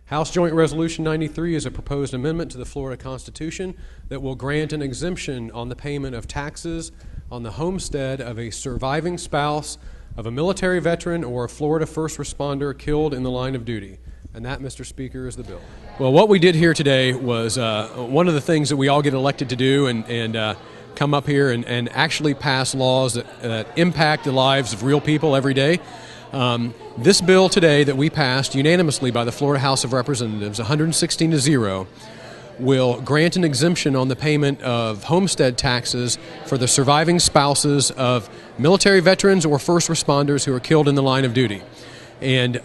House Joint Resolution 93 is a proposed amendment to the Florida Constitution that will grant an exemption on the payment of taxes on the homestead of a surviving spouse of a military veteran or a Florida first responder killed in the line of duty. And that, Mr. Speaker, is the bill. Well, what we did here today was one of the things that we all get elected to do and come up here and actually pass laws that impact the lives of real people every day. This bill today that we passed unanimously by the Florida House of Representatives, 116-0, will grant an exemption on the payment of homestead taxes for the surviving spouses of military veterans or first responders who are killed in the line of duty. And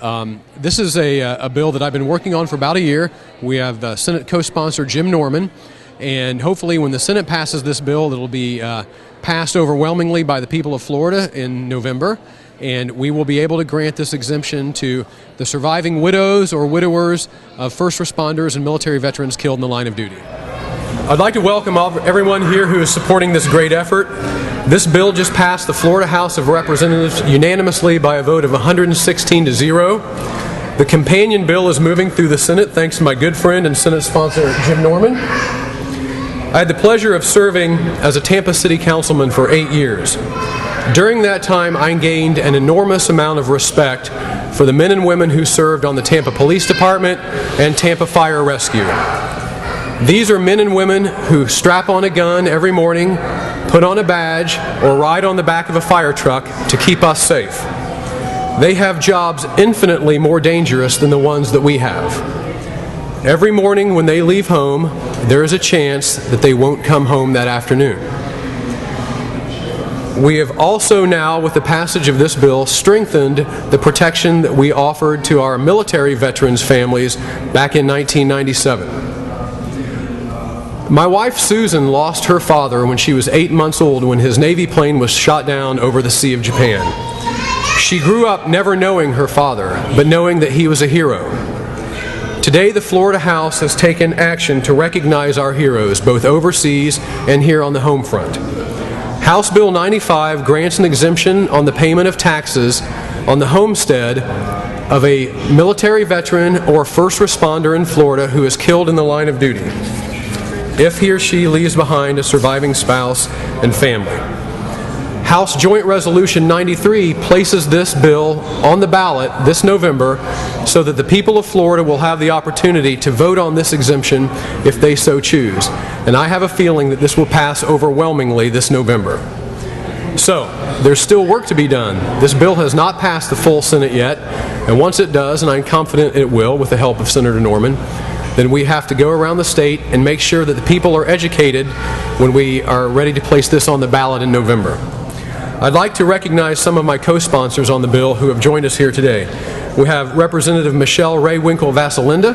this is a bill that I've been working on for about a year. We have Senate co-sponsor Jim Norman, and hopefully when the Senate passes this bill, it'll be passed overwhelmingly by the people of Florida in November. And we will be able to grant this exemption to the surviving widows or widowers of first responders and military veterans killed in the line of duty. I'd like to welcome everyone here who is supporting this great effort. This bill just passed the Florida House of Representatives unanimously by a vote of 116-0. The companion bill is moving through the Senate thanks to my good friend and Senate sponsor Jim Norman. I had the pleasure of serving as a Tampa City councilman for 8 years. During that time, I gained an enormous amount of respect for the men and women who served on the Tampa Police Department and Tampa Fire Rescue. These are men and women who strap on a gun every morning, put on a badge, or ride on the back of a fire truck to keep us safe. They have jobs infinitely more dangerous than the ones that we have. Every morning when they leave home, there is a chance that they won't come home that afternoon. We have also now, with the passage of this bill, strengthened the protection that we offered to our military veterans' families back in 1997. My wife Susan lost her father when she was 8 months old when his Navy plane was shot down over the Sea of Japan. She grew up never knowing her father, but knowing that he was a hero. Today, the Florida House has taken action to recognize our heroes, both overseas and here on the home front. House Bill 95 grants an exemption on the payment of taxes on the homestead of a military veteran or first responder in Florida who is killed in the line of duty, if he or she leaves behind a surviving spouse and family. House Joint Resolution 93 places this bill on the ballot this November so that the people of Florida will have the opportunity to vote on this exemption if they so choose. And I have a feeling that this will pass overwhelmingly this November. So, there's still work to be done. This bill has not passed the full Senate yet, and once it does, and I'm confident it will with the help of Senator Norman, then we have to go around the state and make sure that the people are educated when we are ready to place this on the ballot in November. I'd like to recognize some of my co-sponsors on the bill who have joined us here today. We have Representative Michelle Ray Winkle Vasalinda.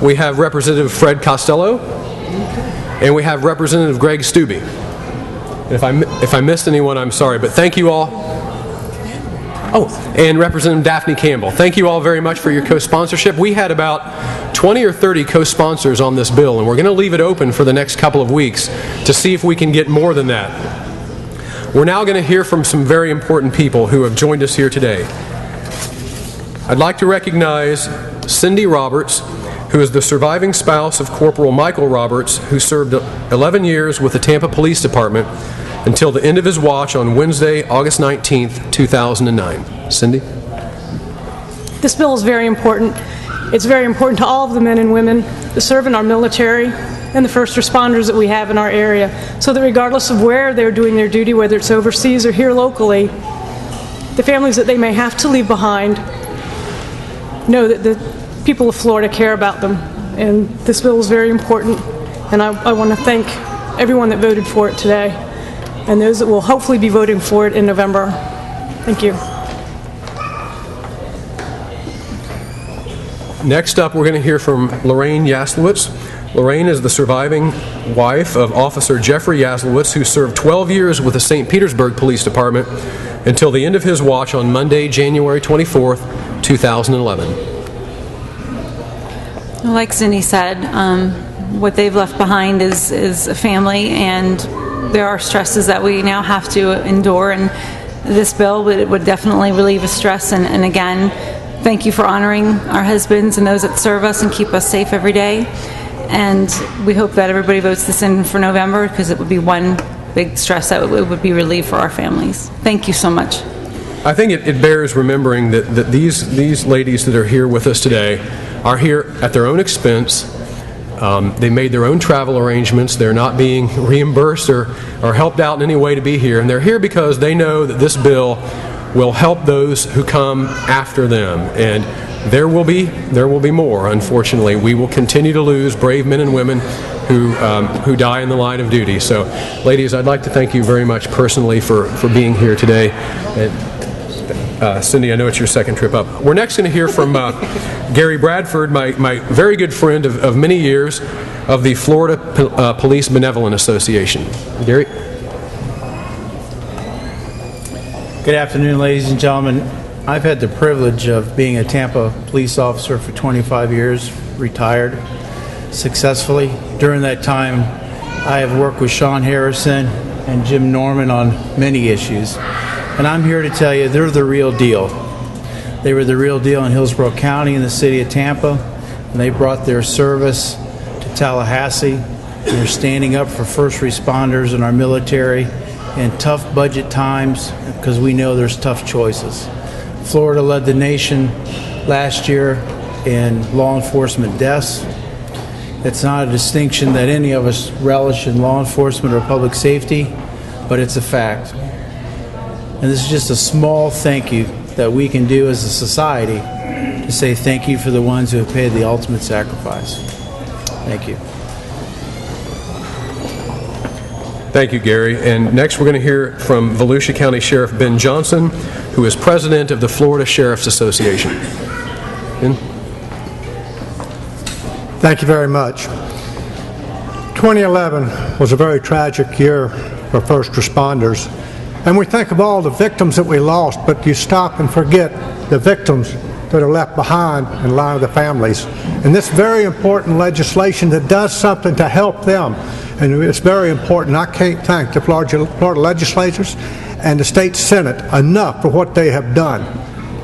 We have Representative Fred Costello. And we have Representative Greg Stubbe. And if I missed anyone, I'm sorry, but thank you all. Oh, and Representative Daphne Campbell. Thank you all very much for your co-sponsorship. We had about 20 or 30 co-sponsors on this bill, and we're going to leave it open for the next couple of weeks to see if we can get more than that. We're now going to hear from some very important people who have joined us here today. I'd like to recognize Cindy Roberts, who is the surviving spouse of Corporal Michael Roberts, who served 11 years with the Tampa Police Department until the end of his watch on Wednesday, August 19th, 2009. Cindy? This bill is very important. It's very important to all of the men and women that serve in our military and the first responders that we have in our area, so that regardless of where they're doing their duty, whether it's overseas or here locally, the families that they may have to leave behind know that the people of Florida care about them. And this bill is very important, and I want to thank everyone that voted for it today and those that will hopefully be voting for it in November. Thank you. Next up, we're going to hear from Lorraine Yaslowitz. Lorraine is the surviving wife of Officer Jeffrey Yaslowitz, who served 12 years with the St. Petersburg Police Department until the end of his watch on Monday, January 24th, 2011. Like Cindy said, what they've left behind is a family, and there are stresses that we now have to endure, and this bill would definitely relieve the stress and again thank you for honoring our husbands and those that serve us and keep us safe every day. And we hope that everybody votes this in for November, because it would be one big stress that it would be relief for our families. Thank you so much. I think it bears remembering that these ladies that are here with us today are here at their own expense. They made their own travel arrangements. They're not being reimbursed or helped out in any way to be here. And they're here because they know that this bill will help those who come after them. And there will be more, unfortunately. We will continue to lose brave men and women who die in the line of duty. So, ladies, I'd like to thank you very much personally for being here today. And, Cindy, I know it's your second trip up. We're next going to hear from Gary Bradford, my very good friend of many years, of the Florida Police Benevolent Association. Gary? Good afternoon, ladies and gentlemen. I've had the privilege of being a Tampa police officer for 25 years, retired successfully. During that time, I have worked with Sean Harrison and Jim Norman on many issues. And I'm here to tell you, they're the real deal. They were the real deal in Hillsborough County in the city of Tampa, and they brought their service to Tallahassee. They're standing up for first responders and our military in tough budget times, because we know there's tough choices. Florida led the nation last year in law enforcement deaths. It's not a distinction that any of us relish in law enforcement or public safety, but it's a fact. And this is just a small thank you that we can do as a society to say thank you for the ones who have paid the ultimate sacrifice. Thank you. Thank you, Gary. And next we're going to hear from Volusia County Sheriff Ben Johnson, who is president of the Florida Sheriff's Association. Ben? Thank you very much. 2011 was a very tragic year for first responders. And we think of all the victims that we lost, but you stop and forget the victims that are left behind in line with the families. And this very important legislation that does something to help them. And it's very important. I can't thank the Florida legislators and the state Senate enough for what they have done.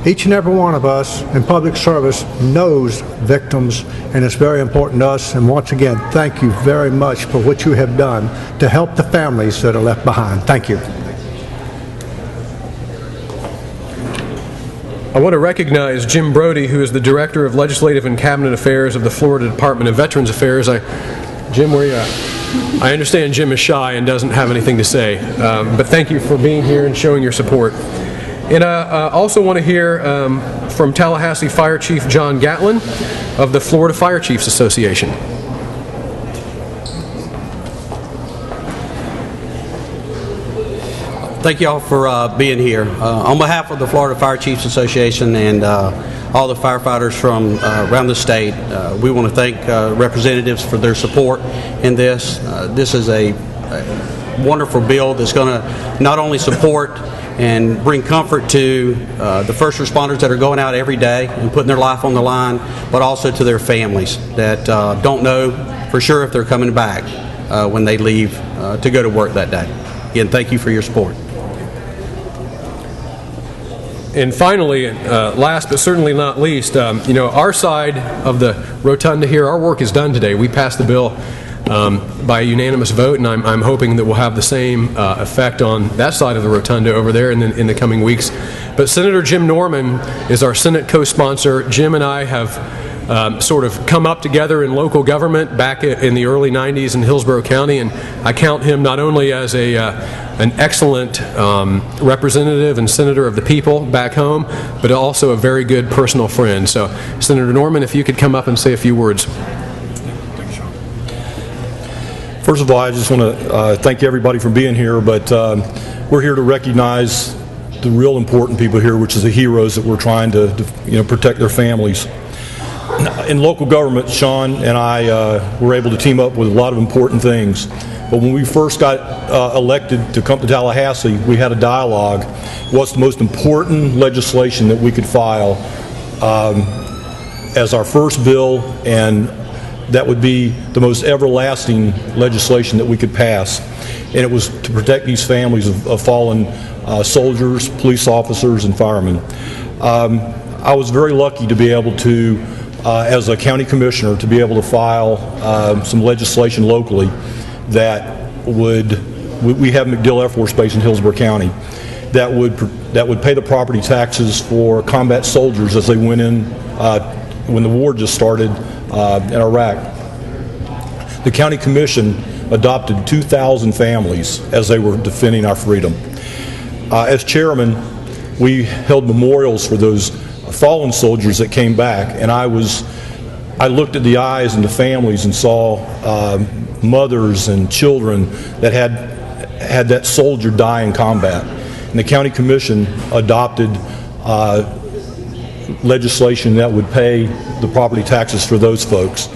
Each and every one of us in public service knows victims, and it's very important to us. And once again, thank you very much for what you have done to help the families that are left behind. Thank you. I want to recognize Jim Brody, who is the Director of Legislative and Cabinet Affairs of the Florida Department of Veterans Affairs. Jim, where are you at? I understand Jim is shy and doesn't have anything to say, but thank you for being here and showing your support. And I also want to hear from Tallahassee Fire Chief John Gatlin of the Florida Fire Chiefs Association. Thank you all for being here. On behalf of the Florida Fire Chiefs Association and all the firefighters from around the state, we want to thank representatives for their support in this. This is a wonderful bill that's going to not only support and bring comfort to the first responders that are going out every day and putting their life on the line, but also to their families that don't know for sure if they're coming back when they leave to go to work that day. Again, thank you for your support. And finally, last but certainly not least, our side of the rotunda here, our work is done today. We passed the bill by a unanimous vote, and I'm hoping that we'll have the same effect on that side of the rotunda over there in the coming weeks. But Senator Jim Norman is our Senate co-sponsor. Jim and I have sort of come up together in local government back in the early 90s in Hillsborough County, and I count him not only as an excellent representative and senator of the people back home, but also a very good personal friend. So, Senator Norman, if you could come up and say a few words. First of all, I just want to thank everybody for being here, but we're here to recognize the real important people here, which is the heroes that we're trying to protect their families. In local government, Sean and I were able to team up with a lot of important things. But when we first got elected to come to Tallahassee, we had a dialogue. What's the most important legislation that we could file as our first bill, and that would be the most everlasting legislation that we could pass. And it was to protect these families of fallen soldiers, police officers, and firemen. I was very lucky to be able to, as a county commissioner, to be able to file some legislation locally that would, we have MacDill Air Force Base in Hillsborough County, that would pay the property taxes for combat soldiers as they went in when the war just started in Iraq. The county commission adopted 2,000 families as they were defending our freedom. As chairman, we held memorials for those fallen soldiers that came back, and I looked at the eyes and the families and saw mothers and children that had that soldier die in combat. And the county commission adopted legislation that would pay the property taxes for those folks.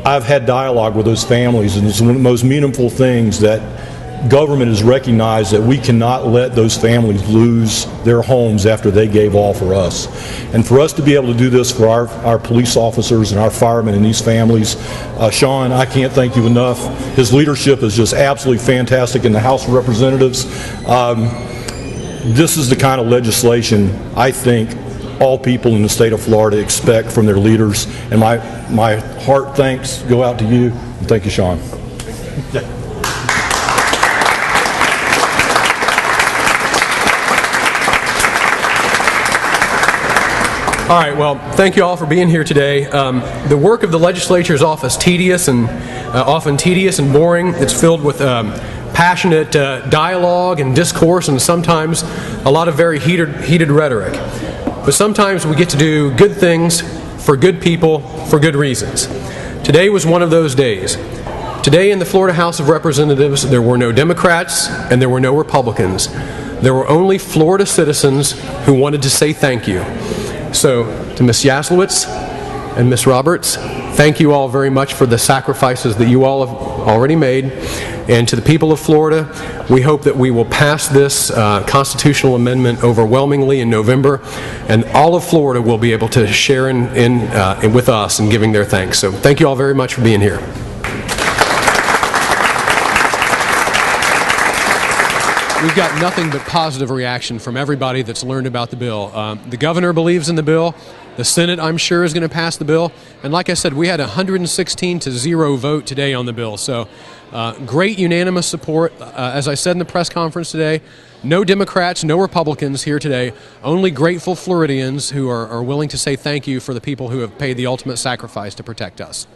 I've had dialogue with those families, and it's one of the most meaningful things that government has recognized that we cannot let those families lose their homes after they gave all for us. And for us to be able to do this for our police officers and our firemen and these families, Sean, I can't thank you enough. His leadership is just absolutely fantastic in the House of Representatives. This is the kind of legislation I think all people in the state of Florida expect from their leaders, and my heart thanks go out to you, and thank you, Sean. All right, well, thank you all for being here today. The work of the legislature is often tedious and boring. It's filled with passionate dialogue and discourse, and sometimes a lot of very heated rhetoric. But sometimes we get to do good things for good people for good reasons. Today was one of those days. Today in the Florida House of Representatives, there were no Democrats and there were no Republicans. There were only Florida citizens who wanted to say thank you. So to Ms. Yaslowitz and Ms. Roberts, thank you all very much for the sacrifices that you all have already made. And to the people of Florida, we hope that we will pass this constitutional amendment overwhelmingly in November, and all of Florida will be able to share in with us in giving their thanks. So thank you all very much for being here. We've got nothing but positive reaction from everybody that's learned about the bill. The governor believes in the bill. The Senate, I'm sure, is going to pass the bill. And like I said, we had a 116-0 vote today on the bill. So great unanimous support. As I said in the press conference today, no Democrats, no Republicans here today, only grateful Floridians who are willing to say thank you for the people who have paid the ultimate sacrifice to protect us.